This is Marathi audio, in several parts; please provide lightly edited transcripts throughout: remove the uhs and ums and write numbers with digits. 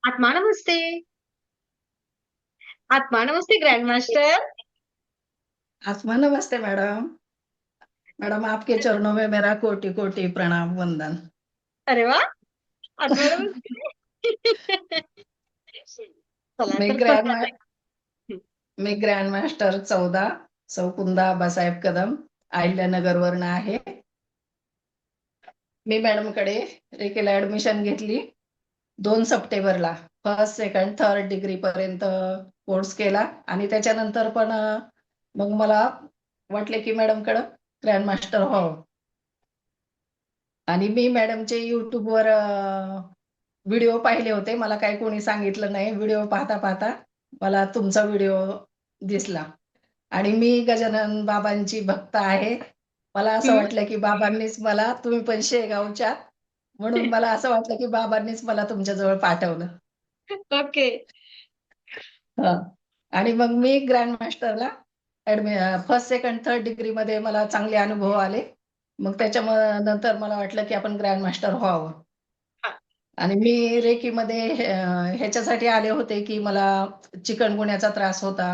आत्मा नमस्ते। आत्मा नमस्ते ग्रैंड मास्टर। आत्मा नमस्ते मैडम। मैडम आपके चरणों में मेरा कोटि कोटि प्रणाम वंदन। अरे वाह! आत्मा नमस्ते. चला मी तर ग्रँड मा पटकन. मी ग्रँड मास्टर 14 सौ कुंदा आबासाहेब कदम अहिल्यानगरवरनं आहे. मी मॅडमकडे रेकीला ऍडमिशन घेतली 2 सप्टेंबरला. फर्स्ट सेकंड थर्ड डिग्री पर्यंत कोर्स केला आणि त्याच्यानंतर पण मग मला वाटले की मॅडमकडं ग्रँड मास्टर व्हावं. आणि मी मॅडमचे युट्यूबवर व्हिडिओ पाहिले होते. मला काही कोणी सांगितलं नाही. व्हिडिओ पाहता पाहता मला तुमचा व्हिडिओ दिसला आणि मी गजानन बाबांची भक्त आहे. मला असं हम्म. वाटलं की बाबांनीच मला, तुम्ही पण शेगावच्या, म्हणून मला असं वाटलं की बाबांनीच मला तुमच्याजवळ पाठवलं. ओके. हं. आणि मग मी ग्रँड मास्टरला फर्स्ट सेकंड थर्ड डिग्रीमध्ये मला चांगले अनुभव आले. मग त्याच्यामुळे नंतर मला वाटलं की आपण ग्रँड मास्टर व्हावं. हा. आणि मी रेकीमध्ये ह्याच्यासाठी आले होते की मला चिकनगुन्याचा त्रास होता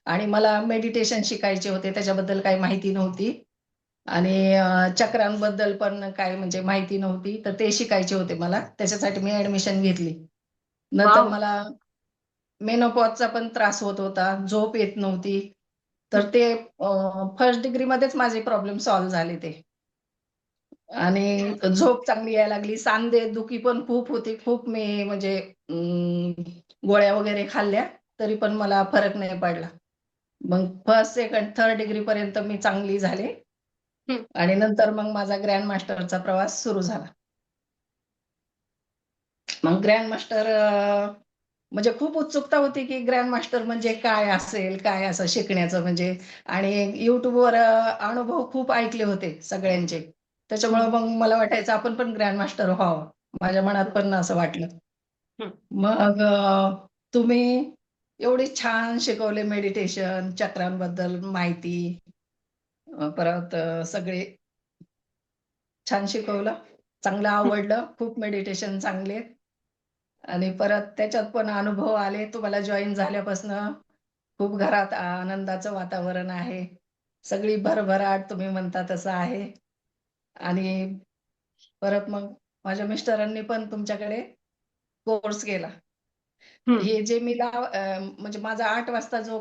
आणि मला मेडिटेशन शिकायचे होते. त्याच्याबद्दल काही माहिती नव्हती आणि चक्रांबद्दल पण काही म्हणजे माहिती नव्हती. तर ते शिकायचे होते मला. त्याच्यासाठी मी ऍडमिशन घेतली. नंतर वाव. मला मेनोपॉजचा पण त्रास होत होता. झोप येत नव्हती. तर ते फर्स्ट डिग्रीमध्येच माझे प्रॉब्लेम सॉल्व्ह झाले ते. आणि छान. झोप चांगली यायला लागली. सांधे दुखी पण खूप होती. खूप मी म्हणजे गोळ्या वगैरे खाल्ल्या, तरी पण मला फरक नाही पडला. मग फर्स्ट, सेकंड, थर्ड डिग्री पर्यंत मी चांगली झाले हम्म. आणि नंतर मग माझा ग्रँड मास्टरचा प्रवास सुरू झाला. मग ग्रँड मास्टर म्हणजे खूप उत्सुकता होती की ग्रँड मास्टर म्हणजे काय असेल, काय असं शिकण्याचं म्हणजे. आणि युट्यूबवर अनुभव खूप ऐकले होते सगळ्यांचे. त्याच्यामुळे हम्म. मग मला वाटायचं आपण पण ग्रँड मास्टर व्हावं. माझ्या मनात पण असं वाटलं. हम्म. मग तुम्ही एवढी छान शिकवले मेडिटेशन, चक्रांबद्दल माहिती, परत सगळे छान शिकवलं. चांगलं हम्म. आवडलं. खूप मेडिटेशन चांगले आणि परत त्याच्यात पण अनुभव आले. तुम्हाला जॉईन झाल्यापासनं खूप घरात आनंदाचं वातावरण आहे. सगळी भरभराट तुम्ही म्हणता तसं आहे. आणि परत मग माझ्या मिस्टरांनी पण तुमच्याकडे कोर्स केला. हम्म. हे जे मी म्हणजे माझा 8 वाजता जो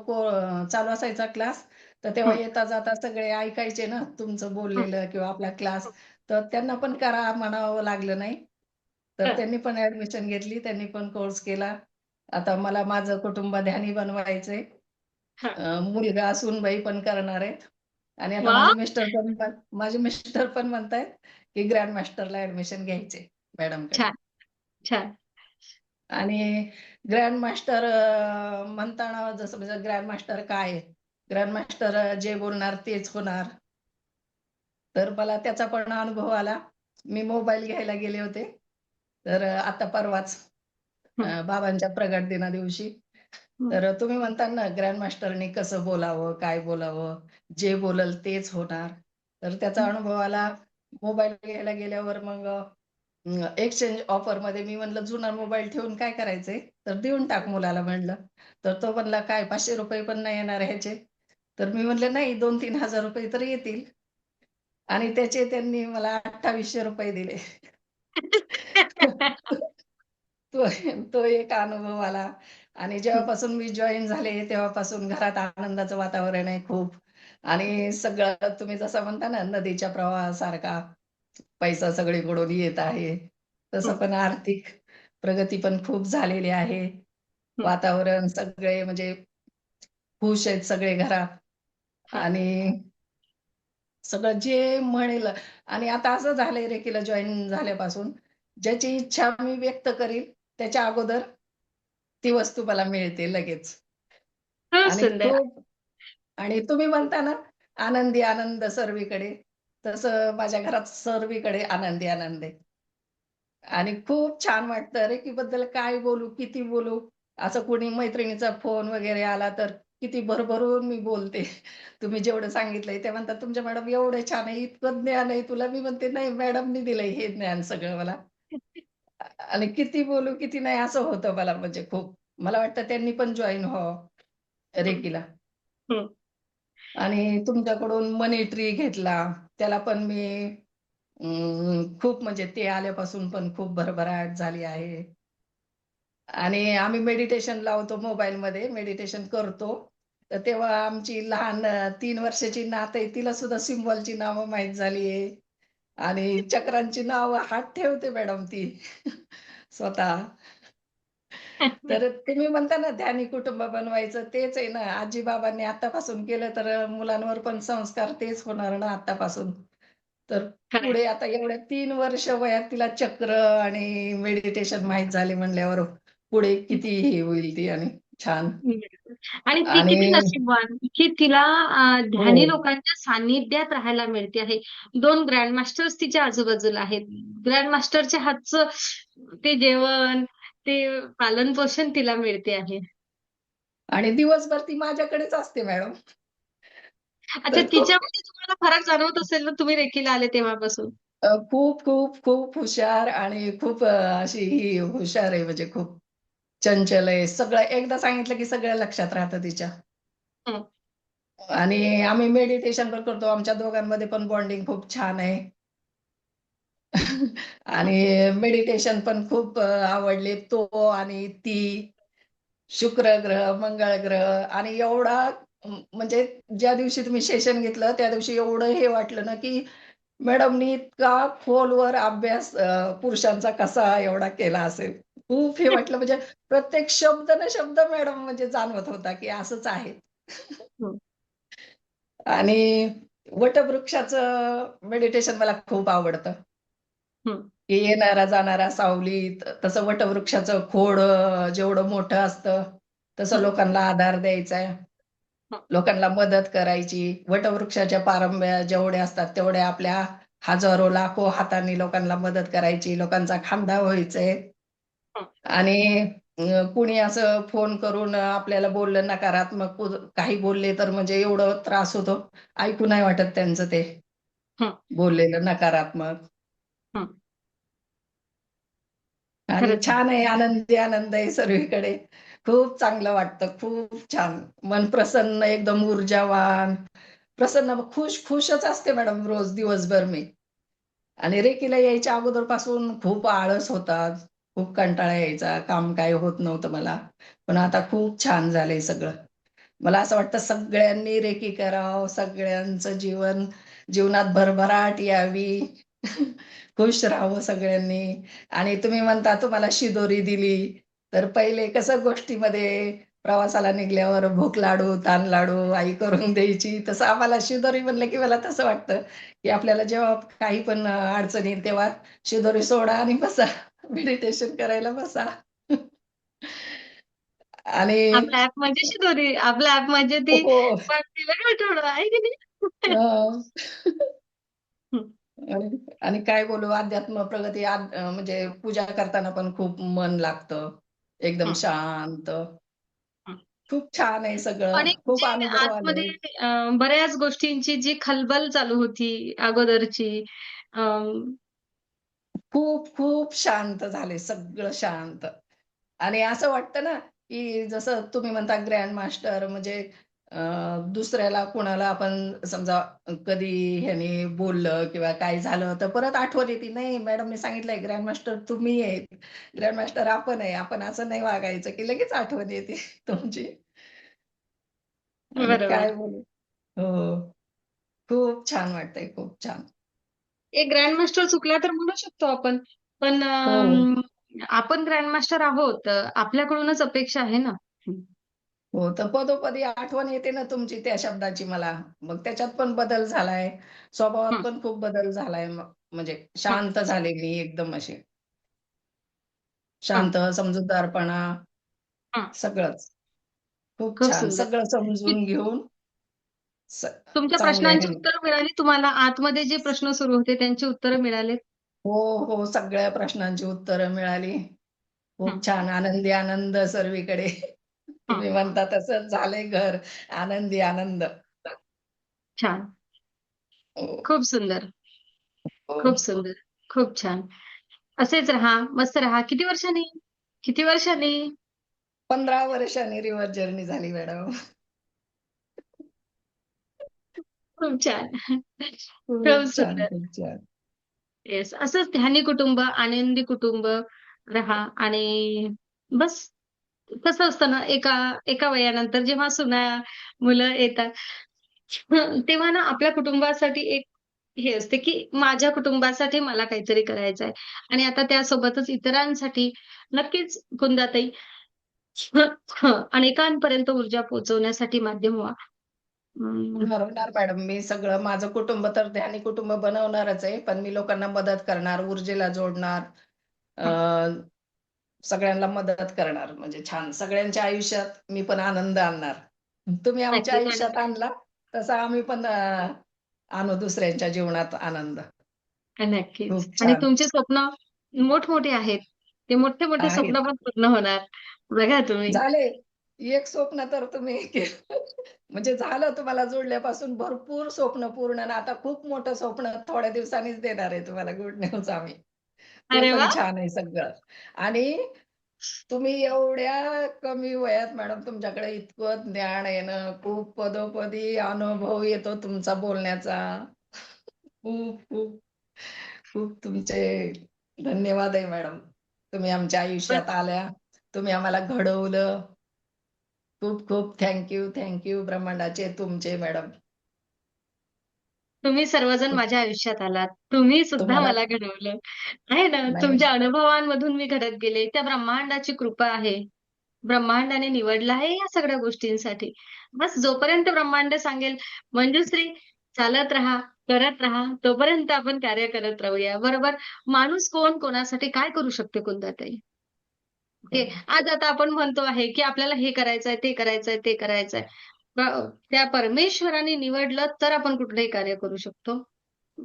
चालू असायचा क्लास, तर तेव्हा हम्म. येता जाता सगळे ऐकायचे ना तुमचं हम्म. बोललेलं किंवा आपला क्लास. तर त्यांना पण करा म्हणावं लागलं नाही. तर हम्म. त्यांनी पण ॲडमिशन घेतली. त्यांनी पण कोर्स केला. आता मला माझं कुटुंब ध्यानी बनवायचंय. हा. मुलगा, सूनबाई पण करणार आहेत. आणि आता वाव. माझे मिस्टर पण म्हणतायत, की ग्रँड मास्टरला ॲडमिशन घ्यायचंय मॅडमकडे. छान. छान. आणि ग्रँड मास्टर म्हणताना जसं म्हणजे ग्रँड मास्टर काय आहे? ग्रँड मास्टर जे बोलणार तेच होणार. तर मला त्याचा पण अनुभव आला. मी मोबाईल घ्यायला गेले होते. तर आता परवाच हम्म. बाबांच्या प्रगट दिना दिवशी. हम्म. तर तुम्ही म्हणता ना ग्रँड मास्टरनी कसं बोलावं, काय बोलावं, जे बोलल तेच होणार. तर त्याचा हम्म. अनुभव आला. मोबाईल घ्यायला गेल्यावर मग एक्सचेंज ऑफरमध्ये मी म्हणलं जुना मोबाईल ठेवून काय करायचंय? तर देऊन टाक मुलाला म्हणलं. तर तो म्हणला, "काय ₹500 पण नाही येणार ह्याचे?" तर मी म्हणलं, "नाही, 2-3 हजार रुपये तर येतील." आणि त्याचे त्यांनी मला ₹2800 दिले. तो तो एक अनुभव आला. आणि हम्म. जेव्हापासून मी जॉइन झाले, तेव्हापासून घरात आनंदाचं वातावरण आहे खूप. आणि सगळं तुम्ही जसं म्हणता ना, नदीच्या प्रवाहासारखा पैसा सगळीकडून येत आहे. तसं हम्म. पण आर्थिक प्रगती पण खूप झालेली आहे. हम्म. वातावरण सगळे म्हणजे खुश आहेत सगळे घरात. हम्म. आणि सगळं जे म्हणेल. आणि आता असं झालंय रेकीला जॉइन झाल्यापासून, ज्याची इच्छा मी व्यक्त करील, त्याच्या अगोदर ती वस्तू मला मिळते लगेच. खूप आणि सुंदर. खूप आणि तुम्ही म्हणता ना, आनंदी आनंद सर्वीकडे, तसं माझ्या घरात सर्वीकडे आनंदी आनंद आहे. आणि खूप छान वाटतं रेकीबद्दल काय बोलू, किती बोलू? असं कोणी मैत्रिणीचा फोन वगैरे आला तर किती भरभरून मी बोलते. तुम्ही जेवढं सांगितलंय ते म्हणतात, "तुमच्या मॅडम एवढं छान आहे, इतकं ज्ञान आहे तुला." मी म्हणते, "नाही, मॅडमनी दिलंय हे ज्ञान सगळं मला." आणि किती बोलू, किती नाही असं होतं मला म्हणजे खूप. मला वाटतं त्यांनी पण जॉइन व्हावं हं, रेकीला. हं. आणि तुमच्याकडून मनी ट्री घेतला. त्याला पण मी खूप म्हणजे ते आल्यापासून पण खूप भरभराट झाली आहे. आणि आम्ही मेडिटेशन लावतो मोबाईलमध्ये, मेडिटेशन करतो. तर तेव्हा आमची लहान 3 वर्षाची नात आहे, तिला सुद्धा सिम्बॉलची नावं माहीत झाली आहे. आणि चक्रांची नावं हात ठेवते मॅडम ती स्वतः. तर तुम्ही म्हणता ना ध्यानी कुटुंब बनवायचं, तेच आहे ना. आजी-बाबांनी आत्तापासून केलं तर मुलांवर पण संस्कार तेच होणार ना आत्तापासून. तर खरंय. पुढे आता एवढ्या 3 वर्ष वयात तिला चक्र आणि मेडिटेशन माहीत झाले म्हणल्यावर पुढे किती हे होईल ती आणि छान. बरोबर. आणि ती आणि किती नशीबवान, की तिला हो. ध्यानी लोकांच्या सान्निध्यात राहायला मिळते आहे. 2 ग्रँड मास्टर्स तिच्या आजूबाजूला आहेत. ग्रँड मास्टरच्या हातचं ते जेवण, ते पालन-पोषण तिला मिळते आहे. आणि दिवसभर ती माझ्याकडेच असते मॅडम. अच्छा, तर खूप तिच्यामध्ये तुम्हाला फरक जाणवत असेल ना, तुम्ही रेकीला आले तेव्हापासून? खूप, खूप, खूप हुशार आणि खूप अशी ही हुशार आहे म्हणजे खूप चंचल आहे. सगळं एकदा सांगितलं की सगळं लक्षात राहतं तिच्या. हं, आणि आम्ही मेडिटेशन पण करतो. आमच्या दोघांमध्ये पण बॉन्डिंग खूप छान आहे. हं, आणि मेडिटेशन पण खूप आवडले. तो आणि ती शुक्र ग्रह, मंगळ ग्रह आणि एवढा म्हणजे ज्या दिवशी तुम्ही सेशन घेतलं, त्या दिवशी एवढं हे वाटलं ना, की मॅडमनी इतका खोलवर अभ्यास पुरुषांचा कसा एवढा केला असेल. खूप हे वाटलं म्हणजे प्रत्येक शब्द ना शब्द मॅडम म्हणजे जाणवत होता, की असंच आहे. हं, आणि वटवृक्षाचं मेडिटेशन मला खूप आवडतं. हं, की येणारा जाणारा सावलीत तसं वटवृक्षाचं खोड जेवढं मोठं असतं, तसं हं, लोकांना आधार द्यायचा. हं, लोकांना मदत करायची. वटवृक्षाच्या पारंब्या जेवढ्या असतात, तेवढ्या आपल्या हजारो, लाखो हातांनी लोकांना मदत करायची. लोकांचा खांदा व्हायचंय. हं, आणि कुणी असं फोन करून आपल्याला बोललं नकारात्मक काही बोलले तर म्हणजे एवढं त्रास होतो. ऐकू नाही वाटत त्यांचं ते हं, बोललेलं नकारात्मक. हं. आणि खरंच आहे. छान आहे, आनंदी आनंद आहे सर्वीकडे. खूप चांगलं वाटतं, खूप छान. मन प्रसन्न, एकदम ऊर्जावान, प्रसन्न, खुशच असते मॅडम रोज दिवसभर मी. आणि रेकीला यायच्या अगोदरपासून खूप आळस होता, खूप कंटाळा यायचा, काम काही होत नव्हतं मला. पण आता खूप छान झालंय सगळं. मला असं वाटतं सगळ्यांनी रेकी करावं, सगळ्यांचं जीवनात भरभराट यावी, खुश राहावं सगळ्यांनी. आणि तुम्ही म्हणता तुम्हाला शिदोरी दिली, तर पहिले कसं गोष्टीमध्ये प्रवासाला निघाल्यावर भूक लाडू, ताण लाडू आई करून द्यायची. तसं आम्हाला शिदोरी म्हणलं की मला तसं वाटतं, की आपल्याला जेव्हा काही पण अडचण येईल तेव्हा शिदोरी सोडा आणि बसा. मेडिटेशन करायला बसा. आणि आपला ॲप म्हणजे शिदोरी, आपला ॲप म्हणजे ती हो. भक्तीला गाठोडं आहे की नाही? हं. हं, आणि आणि काय बोलू अध्यात्म प्रगती म्हणजे पूजा करताना पण खूप मन लागतं. एकदम हं, शांत. हं. खूप छान आहे सगळं. आणि खूप जे अनुभव आले. आतमध्ये बऱ्याच गोष्टींची जी खलबल चालू होती अगोदरची, अं, खूप, खूप शांत झाले, सगळं शांत. आणि असं वाटतं ना, की जसं तुम्ही म्हणता ग्रँड मास्टर म्हणजे दुसऱ्याला कुणाला आपण समजा कधी ह्याने बोललं किंवा काय झालं, तर परत आठवण येते, "नाही मॅडमनी सांगितलंय ग्रँड मास्टर तुम्ही आहे. ग्रँड मास्टर आपण आहे. आपण असं नाही वागायचं," की लगेच आठवण येते तुमची. आणि बरोबर. काय बोलू? हो. खूप छान वाटतंय, खूप छान. एक ग्रँड मास्टर चुकला तर म्हणू शकतो आपण. पण हो. आपण ग्रँड मास्टर आहोत. आपल्याकडूनच अपेक्षा आहे ना. हं, हो, तर पदोपदी आठवण येते ना तुमची त्या शब्दाची मला. मग त्याच्यात पण बदल झालाय. स्वभावात हं, पण खूप बदल झालाय म्हणजे हं, शांत झाले मी एकदम असे. हं, शांत, समजूतदारपणा हं. सगळंच. खूप खूप छान. सुंदर. सगळं की समजून घेऊन स तुमच्या चांगल्या प्रश्नांची ह्याने उत्तरं मिळाली तुम्हाला? आतमध्ये जे प्रश्न सुरू होते त्यांची उत्तरं मिळालीत? हो, हो. सगळ्या प्रश्नांची उत्तरं मिळाली. हं, खूप छान. आनंदी आनंद सर्वीकडे. हं. तुम्ही म्हणता तसंच झालंय घर. आनंदी आनंद. छान. हो, खूप सुंदर. हो. खूप सुंदर. खूप छान. असेच राहा, मस्त राहा. किती वर्षांनी? किती वर्षांनी? 15 वर्षांनी रिव्हर्स जर्नी झाली मॅडम. खूप छान. खूप खूप छान, सुंदर. खूप छान. येस. असंच ध्यानी कुटुंब, आनंदी कुटुंब राहा आणि बस कसं असतं ना, एका एका वयानंतर जेव्हा मुलं येतात, तेव्हा ना आपल्या कुटुंबासाठी एक हे असते, की माझ्या कुटुंबासाठी मला काहीतरी करायचं आहे आणि आता त्यासोबतच इतरांसाठी नक्कीच कुंदाताई अनेकांपर्यंत ऊर्जा पोहोचवण्यासाठी माध्यम व्हा. अं, होणार, होणार मॅडम. मी सगळं माझं कुटुंब तर ध्यानी कुटुंब बनवणारच आहे. पण मी लोकांना मदत करणार, ऊर्जेला जोडणार, अ, सगळ्यांना मदत करणार. म्हणजे छान सगळ्यांच्या आयुष्यात मी पण आनंद आणणार. तुम्ही आमच्या नक्कीच आणि आयुष्यात आणला, तसा आम्ही पण आणू दुसऱ्यांच्या जीवनात आनंद. नक्कीच. खूप आणि छान तुमचे स्वप्न मोठमोठे आहेत. ते मोठे-मोठे आहेत. स्वप्न पण पूर्ण होणार. बघा तुम्ही. झाले. एक स्वप्न तर तुम्ही केलं. म्हणजे झालं तुम्हाला जोडल्यापासून भरपूर स्वप्न पूर्ण आणि आता खूप मोठं स्वप्न थोड्या दिवसांनीच देणार आहे तुम्हाला गुड न्यूज आम्ही. ते अरे पण वाह! छान आहे सगळं. आणि तुम्ही एवढ्या कमी वयात मॅडम तुमच्याकडे इतकं ज्ञान येणं, खूप पदोपदी अनुभव येतो तुमचा बोलण्याचा. खूप, खूप, खूप तुमचे धन्यवाद आहे मॅडम. तुम्ही आमच्या आयुष्यात आल्या. तुम्ही आम्हाला घडवलं. खूप खूप थँक यू ब्रह्मांडाचे तुमचे मॅडम. तुम्ही सर्वजण माझ्या आयुष्यात आलात. तुम्ही सुद्धा तुम्हाला मला घडवलं. आहे ना, नाही तुमच्या अनुभवांमधून मी घडत गेले. त्या ब्रह्मांडाची कृपा आहे. ब्रह्मांडाने निवडलं आहे या सगळ्या गोष्टींसाठी. बस जोपर्यंत ब्रह्मांड सांगेल, "मंजुश्री चालत राहा, करत राहा." तोपर्यंत आपण कार्य करत राहूया. बरोबर? माणूस कोण कोणासाठी काय करू शकते कुंदाताई? ओके. आज आता आपण म्हणतो आहे, की आपल्याला हे करायचंय, ते करायचंय, ते करायचंय. त्या परमेश्वराने निवडलं तर आपण कुठलंही कार्य करू शकतो.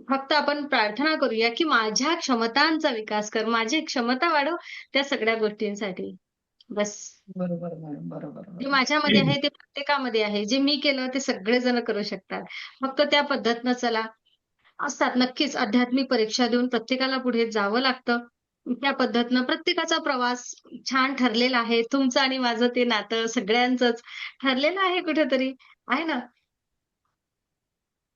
फक्त आपण प्रार्थना करूया, की माझ्या क्षमतांचा विकास कर, माझी क्षमता वाढव त्या सगळ्या गोष्टींसाठी. बस. बरोबर मॅडम. बरोबर, जे बरोबर. माझ्यामध्ये आहे ते प्रत्येकामध्ये आहे. जे मी केलं ते सगळेजण करू शकतात. फक्त त्या पद्धतीनं चला. असतात नक्कीच आध्यात्मिक परीक्षा देऊन प्रत्येकाला पुढे जावं लागतं. त्या पद्धतीनं प्रत्येकाचा प्रवास छान ठरलेला आहे. तुमचं आणि माझं ते नातं सगळ्यांचंच ठरलेलं आहे कुठेतरी. आहे ना?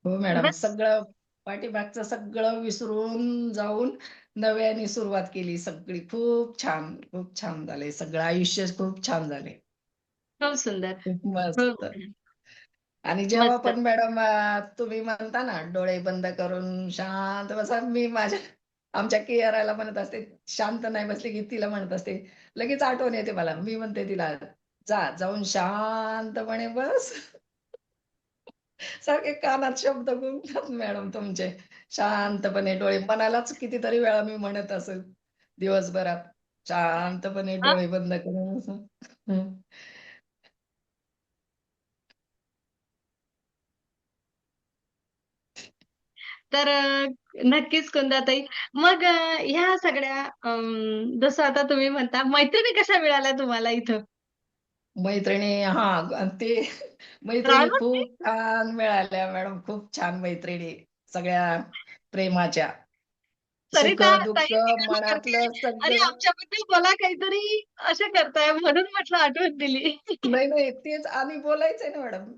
हो मॅडम. बस सगळं पाठीमागचं सगळं विसरून जाऊन नव्याने सुरुवात केली सगळी. खूप छान झालंय. सगळं आयुष्य खूप छान झाले. खूप सुंदर. खूप खूप मस्त. आणि जेव्हा मस्त. पण मॅडम तुम्ही म्हणता ना डोळे बंद करून शांत बसा, मी माझ्या आमच्या केआरआयला म्हणत असते, शांत नाही बसली की तिला म्हणत असते, लगेच आठवण येते मला. मी म्हणते तिला, जाऊन शांतपणे बस. सारखे कानात शब्द घुमतात मॅडम तुमचे. शांतपणे डोळे मनालाच कितीतरी वेळा मी म्हणत असेल दिवसभरात. शांतपणे हां, डोळे बंद करून असं. हं. तर नक्कीच कुंदाताई. मग ह्या सगळ्या जसं आता तुम्ही म्हणता मैत्रिणी कशा मिळाल्या तुम्हाला इथं? मैत्रिणी हां, ते मैत्रिणी रानवटी? खूप छान मिळाल्या मॅडम. खूप छान मैत्रिणी. सगळ्या प्रेमाच्या. सरिता सुख-दुःख ताई तिकडनं करते. मनातलं अरे सगळं. आमच्याबद्दल बोला काहीतरी असं करताय म्हणून म्हटलं आठवण दिली. नाही, नाही. तेच आणि बोलायचंय ना मॅडम.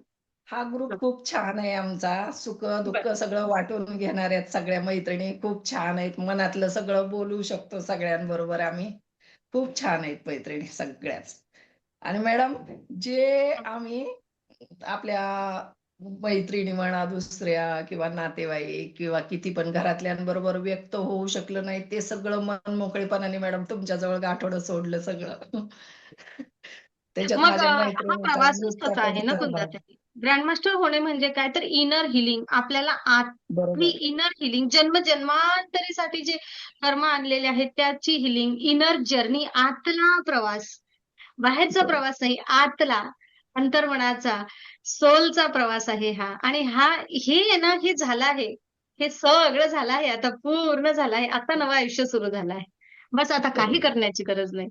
हा ग्रुप खूप छान आहे आमचा. सुख-दुःख बरं. सगळं वाटून घेणाऱ्या सगळ्या मैत्रिणी खूप छान आहेत. मनातलं सगळं बोलू शकतो सगळ्यांबरोबर आम्ही. खूप छान आहेत मैत्रिणी सगळ्याच. आणि मॅडम जे आम्ही आपल्या मैत्रिणी म्हणा दुसऱ्या किंवा नातेवाईक किंवा किती पण घरातल्यांबरोबर व्यक्त होऊ शकलं नाही, ते सगळं मन मोकळेपणाने मॅडम तुमच्याजवळ गाठोडं सोडलं सगळं. त्याच्यात मग माझ्या हा मैत्रिणींचा, प्रवासच ग्रुपचा तसा पण आहे ना सहभाग. कुंदाताई. ग्रँडमास्टर होणे म्हणजे काय तर इनर हिलिंग. आपल्याला आपली बरोबर. इनर हिलिंग जन्मजन्मांतरीसाठी जे कर्म आणलेले आहेत त्याची हिलिंग, इनर जर्नी, आतला प्रवास. बाहेरचा बरोबर. प्रवास नाही, आतला, अंतर्मनाचा, सोलचा प्रवास आहे हा. आणि हे आहे ना, हे झालं आहे. हे सगळं झालं आहे. आता पूर्ण झालं आहे. आता नवं आयुष्य सुरू झालं आहे. बस आता काही बरोबर. करण्याची गरज नाही.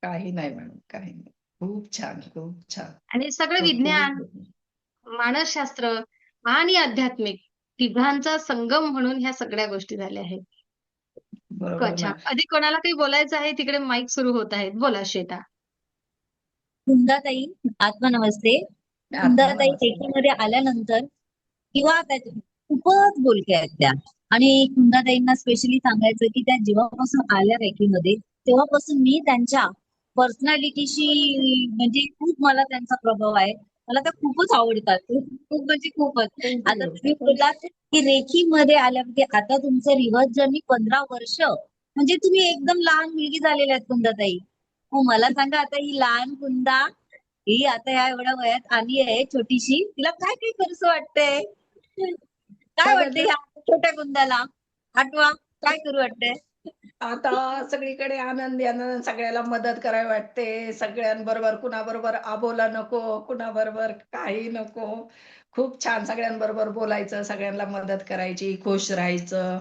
काही नाही मॅडम, काही नाही. खूप छान, खूप छान. आणि सगळं खूप विज्ञान, खूप मानसशास्त्र आणि आध्यात्मिक तिघांचा संगम म्हणून ह्या सगळ्या गोष्टी झाल्या आहेत. बरोबर अच्छा. मॅडम. अधिक कोणाला काही बोलायचं आहे तिकडे माईक सुरू होत आहेत. बोला श्वेता. कुंदाताई, आत्मा नमस्ते. आत्मा कुंदाताई नमस्ते. रेकीमध्ये आल्यानंतर किंवा खूपच बोलक्या आहेत त्या. आणि कुंदाताईंना स्पेशली सांगायचं की त्या जेव्हापासून आल्या रेकीमध्ये तेव्हापासून मी त्यांच्या पर्सनॅलिटीशी म्हणजे खूप मला त्यांचा प्रभाव आहे. मला त्या खूपच आवडतात. खूप म्हणजे खूपच. आता थँक्यू. तुम्ही बोललात की रेकीमध्ये आल्यामध्ये आता तुमचं रिव्हर्स जर्नी 15 वर्ष म्हणजे तुम्ही एकदम लहान मुलगी झालेल्या आहेत कुंदाताई. मग मला सांगा आता ही लहान कुंदा ही आता या एवढ्या वयात आली आहे छोटीशी तिला काय काय करूसं वाटतंय? काय वाटतंय ह्या छोट्या कुंदाला? आठवा काय करू वाटतंय? आता सगळीकडे आनंदी आनंद, सगळ्याला मदत करावी वाटते. सगळ्यांबरोबर कुणाबरोबर आबोला नको, कुणाबरोबर काही नको. खूप छान सगळ्यांबरोबर बोलायचं, सगळ्यांना मदत करायची, खुश राहायचं.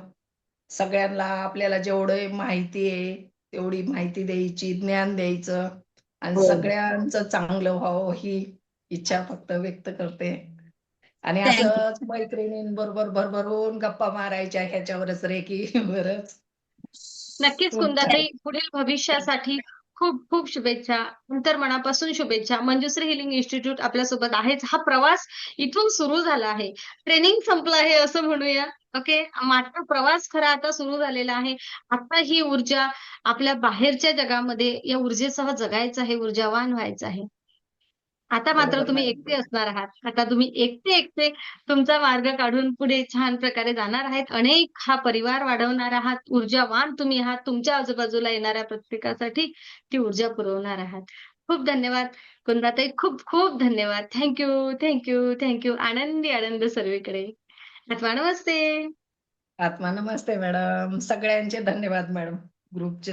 सगळ्यांना आपल्याला जेवढं माहिती आहे, तेवढी माहिती द्यायची, ज्ञान द्यायचं आणि हो. सगळ्यांचं चांगलं व्हावं ही इच्छा फक्त व्यक्त करते. आणि थँक्यू. असंच मैत्रिणींबरोबर भरभरून गप्पा मारायच्या ह्याच्यावरच रेकीवरच. नक्कीच खूप छान. कुंदाताई, पुढील भविष्यासाठी खूप खूप शुभेच्छा. अंतर्मनापासून शुभेच्छा. मंजुश्री हिलिंग इन्स्टिट्यूट आपल्यासोबत आहेच. हा प्रवास इथून सुरू झाला आहे. ट्रेनिंग संपलं आहे असं म्हणूया. ओके. मात्र प्रवास खरा आता सुरू झालेला आहे. आता ही ऊर्जा आपल्या बाहेरच्या जगामध्ये या ऊर्जेसह जगायचं आहे, ऊर्जावान व्हायचं आहे. आता मात्र बरोबर तुम्ही मॅडम. एकटे असणार आहात. आता तुम्ही एकटे तुमचा मार्ग काढून पुढे छान प्रकारे जाणार आहेत. अनेक हा परिवार वाढवणार आहात. ऊर्जावान तुम्ही आहात. तुमच्या आजूबाजूला येणाऱ्या प्रत्येकासाठी ती ऊर्जा पुरवणार आहात. खूप धन्यवाद. कुंदाताई खूप खूप धन्यवाद. थँक आनंदी आनंद सर्वीकडे. आत्मा नमस्ते. आत्मा नमस्ते मॅडम. सगळ्यांचे धन्यवाद मॅडम. ग्रुपचे